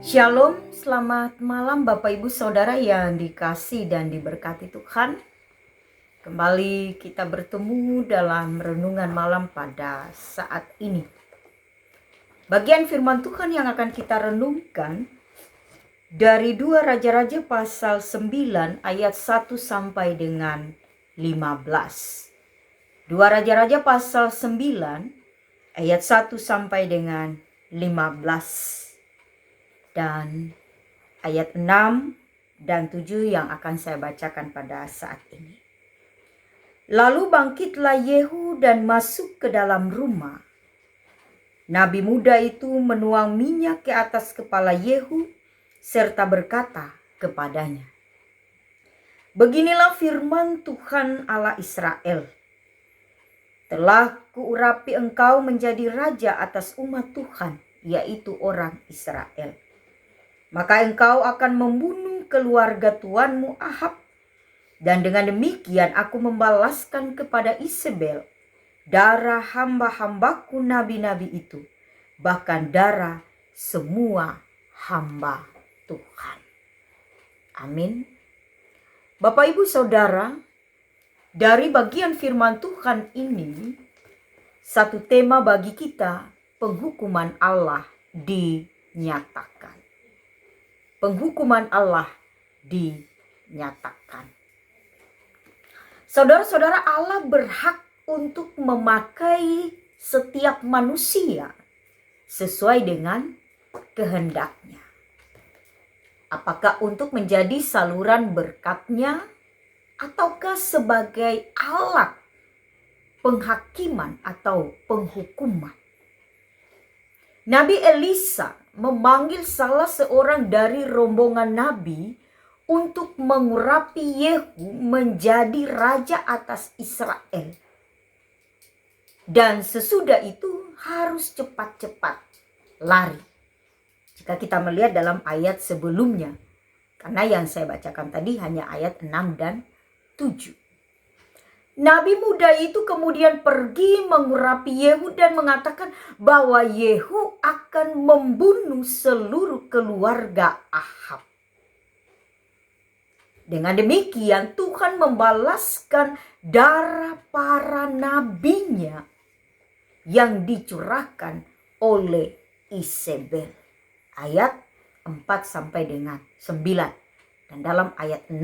Shalom, selamat malam Bapak Ibu Saudara yang dikasih dan diberkati Tuhan. Kembali kita bertemu dalam renungan malam pada saat ini. Bagian firman Tuhan yang akan kita renungkan dari 2 Raja-Raja pasal 9 ayat 1 sampai dengan 15. 2 Raja-Raja pasal 9 ayat 1 sampai dengan 15. Dan ayat 6 dan 7 yang akan saya bacakan pada saat ini. Lalu bangkitlah Yehu dan masuk ke dalam rumah. Nabi muda itu menuang minyak ke atas kepala Yehu serta berkata kepadanya, "Beginilah firman Tuhan Allah Israel. Telah kuurapi engkau menjadi raja atas umat Tuhan, yaitu orang Israel. Maka engkau akan membunuh keluarga tuanmu Ahab. Dan dengan demikian aku membalaskan kepada Isabel darah hamba-hambaku nabi-nabi itu, bahkan darah semua hamba Tuhan." Amin. Bapak Ibu Saudara, dari bagian firman Tuhan ini, satu tema bagi kita, penghukuman Allah dinyatakan. Penghukuman Allah dinyatakan. Saudara-saudara, Allah berhak untuk memakai setiap manusia sesuai dengan kehendaknya. Apakah untuk menjadi saluran berkat-Nya ataukah sebagai alat penghakiman atau penghukuman. Nabi Elisa memanggil salah seorang dari rombongan nabi untuk mengurapi Yehu menjadi raja atas Israel. Dan sesudah itu harus cepat-cepat lari. Jika kita melihat dalam ayat sebelumnya, karena yang saya bacakan tadi hanya ayat 6 dan 7. Nabi muda itu kemudian pergi mengurapi Yehu dan mengatakan bahwa Yehu akan membunuh seluruh keluarga Ahab. Dengan demikian Tuhan membalaskan darah para nabinya yang dicurahkan oleh Isabel. Ayat 4 sampai dengan 9. Dan dalam ayat 6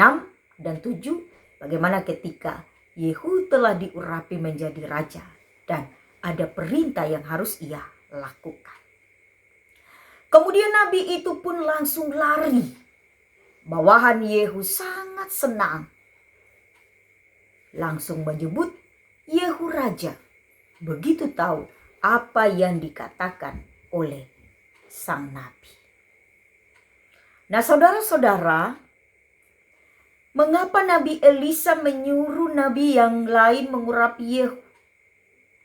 dan 7 bagaimana ketika Yehu telah diurapi menjadi raja dan ada perintah yang harus ia lakukan. Kemudian nabi itu pun langsung lari. Bawahan Yehu sangat senang. Langsung menyebut Yehu raja. Begitu tahu apa yang dikatakan oleh sang nabi. Nah, saudara-saudara, mengapa Nabi Elisa menyuruh nabi yang lain mengurapi Yehu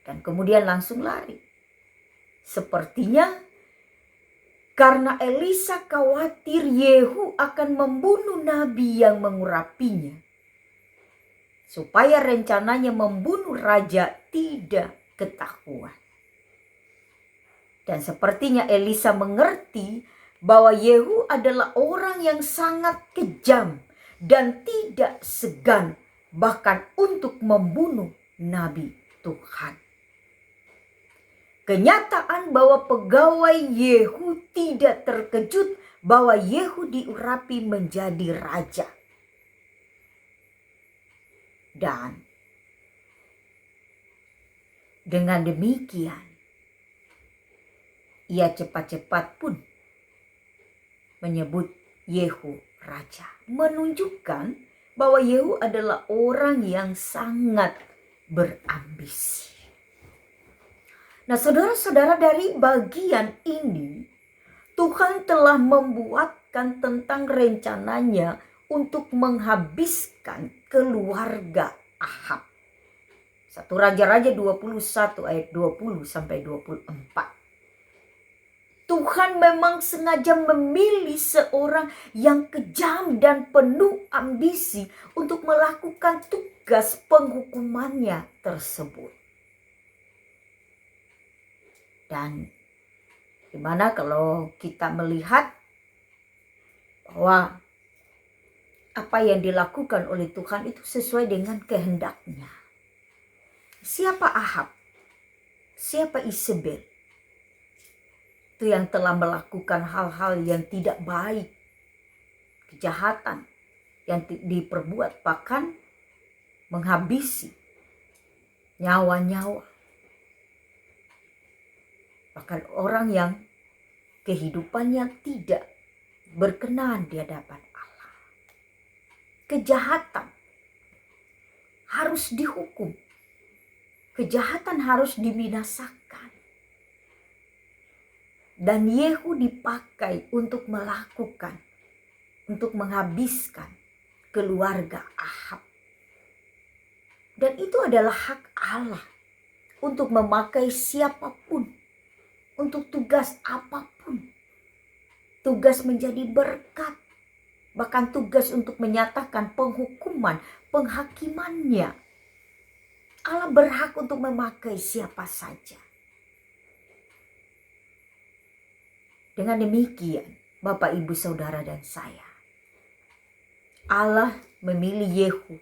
dan kemudian langsung lari? Sepertinya karena Elisa khawatir Yehu akan membunuh nabi yang mengurapinya, supaya rencananya membunuh raja tidak ketahuan. Dan sepertinya Elisa mengerti bahwa Yehu adalah orang yang sangat kejam dan tidak segan bahkan untuk membunuh nabi Tuhan. Kenyataan bahwa pegawai Yehu tidak terkejut bahwa Yehu diurapi menjadi raja. Dan dengan demikian ia cepat-cepat pun menyebut Yehu raja, menunjukkan bahwa Yehu adalah orang yang sangat berambisi. Nah, saudara-saudara, dari bagian ini Tuhan telah membuatkan tentang rencananya untuk menghabiskan keluarga Ahab. 1 Raja-Raja 21 ayat 20 sampai 24. Tuhan memang sengaja memilih seorang yang kejam dan penuh ambisi untuk melakukan tugas penghukumannya tersebut. Dan dimana kalau kita melihat bahwa apa yang dilakukan oleh Tuhan itu sesuai dengan kehendaknya. Siapa Ahab? Siapa Isabel? Itu yang telah melakukan hal-hal yang tidak baik, kejahatan yang diperbuat, bahkan menghabisi nyawa-nyawa. Bahkan orang yang kehidupannya tidak berkenan di hadapan Allah. Kejahatan harus dihukum. Kejahatan harus dibinasakan. Dan Yehu dipakai untuk melakukan, untuk menghabiskan keluarga Ahab. Dan itu adalah hak Allah untuk memakai siapapun, untuk tugas apapun. Tugas menjadi berkat, bahkan tugas untuk menyatakan penghukuman, penghakimannya. Allah berhak untuk memakai siapa saja. Dengan demikian, Bapak, Ibu, Saudara, dan saya, Allah memilih Yehu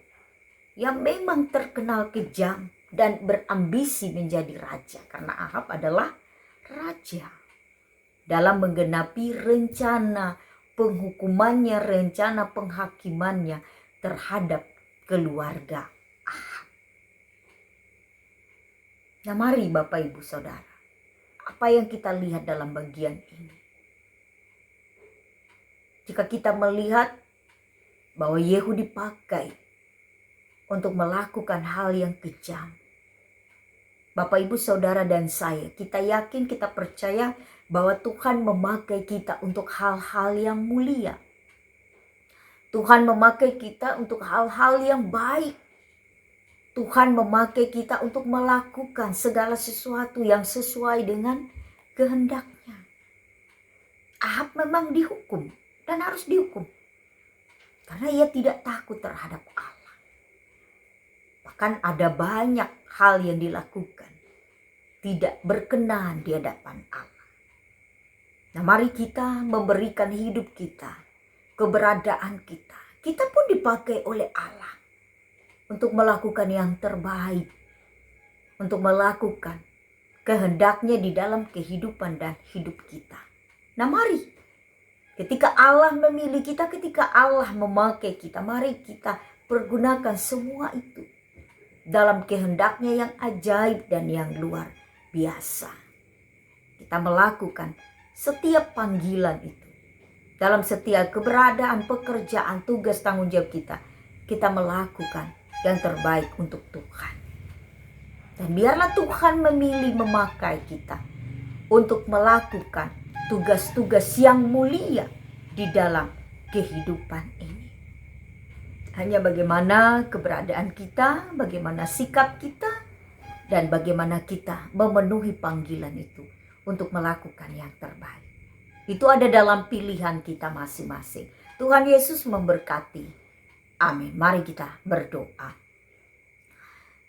yang memang terkenal kejam dan berambisi menjadi raja, karena Ahab adalah raja. Dalam menggenapi rencana penghukumannya, rencana penghakimannya terhadap keluarga Ahab. Nah, mari Bapak, Ibu, Saudara, apa yang kita lihat dalam bagian ini? Jika kita melihat bahwa Yehu dipakai untuk melakukan hal yang kejam, Bapak, Ibu, Saudara, dan saya, kita yakin, kita percaya bahwa Tuhan memakai kita untuk hal-hal yang mulia. Tuhan memakai kita untuk hal-hal yang baik. Tuhan memakai kita untuk melakukan segala sesuatu yang sesuai dengan kehendaknya. Ahab memang dihukum dan harus dihukum karena ia tidak takut terhadap Allah. Bahkan ada banyak hal yang dilakukan tidak berkenan di hadapan Allah. Nah, mari kita memberikan hidup kita, keberadaan kita. Kita pun dipakai oleh Allah untuk melakukan yang terbaik, untuk melakukan kehendaknya di dalam kehidupan dan hidup kita. Nah, mari ketika Allah memilih kita, ketika Allah memakai kita, mari kita pergunakan semua itu dalam kehendaknya yang ajaib dan yang luar biasa. Kita melakukan setiap panggilan itu. Dalam setiap keberadaan, pekerjaan, tugas, tanggung jawab kita melakukan yang terbaik untuk Tuhan. Dan biarlah Tuhan memilih memakai kita untuk melakukan tugas-tugas yang mulia di dalam kehidupan ini. Hanya bagaimana keberadaan kita, bagaimana sikap kita, dan bagaimana kita memenuhi panggilan itu untuk melakukan yang terbaik. Itu ada dalam pilihan kita masing-masing. Tuhan Yesus memberkati. Amin. Mari kita berdoa.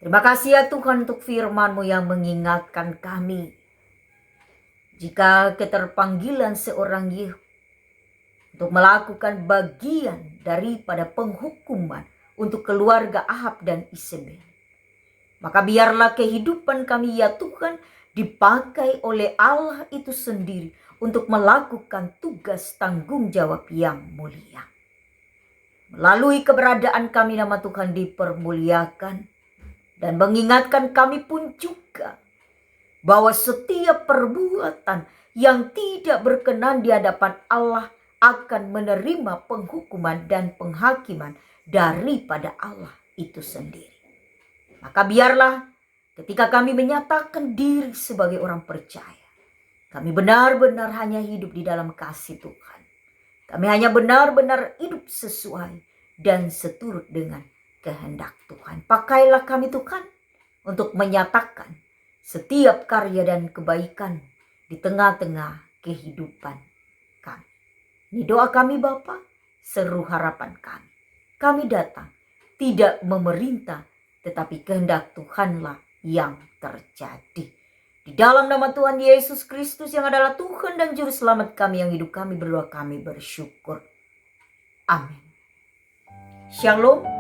Terima kasih ya Tuhan untuk firman-Mu yang mengingatkan kami. Jika keterpanggilan seorang Yehu untuk melakukan bagian daripada penghukuman untuk keluarga Ahab dan Isabel, maka biarlah kehidupan kami ya Tuhan dipakai oleh Allah itu sendiri untuk melakukan tugas tanggung jawab yang mulia. Melalui keberadaan kami nama Tuhan dipermuliakan dan mengingatkan kami pun juga bahwa setiap perbuatan yang tidak berkenan di hadapan Allah akan menerima penghukuman dan penghakiman daripada Allah itu sendiri. Maka biarlah ketika kami menyatakan diri sebagai orang percaya, kami benar-benar hanya hidup di dalam kasih Tuhan. Kami hanya benar-benar hidup sesuai dan seturut dengan kehendak Tuhan. Pakailah kami Tuhan untuk menyatakan setiap karya dan kebaikan di tengah-tengah kehidupan kami. Ini doa kami Bapa, seru harapan kami. Kami datang tidak memerintah, tetapi kehendak Tuhanlah yang terjadi. Di dalam nama Tuhan Yesus Kristus yang adalah Tuhan dan Juru Selamat kami yang hidup, kami berdoa, kami bersyukur. Amin. Shalom.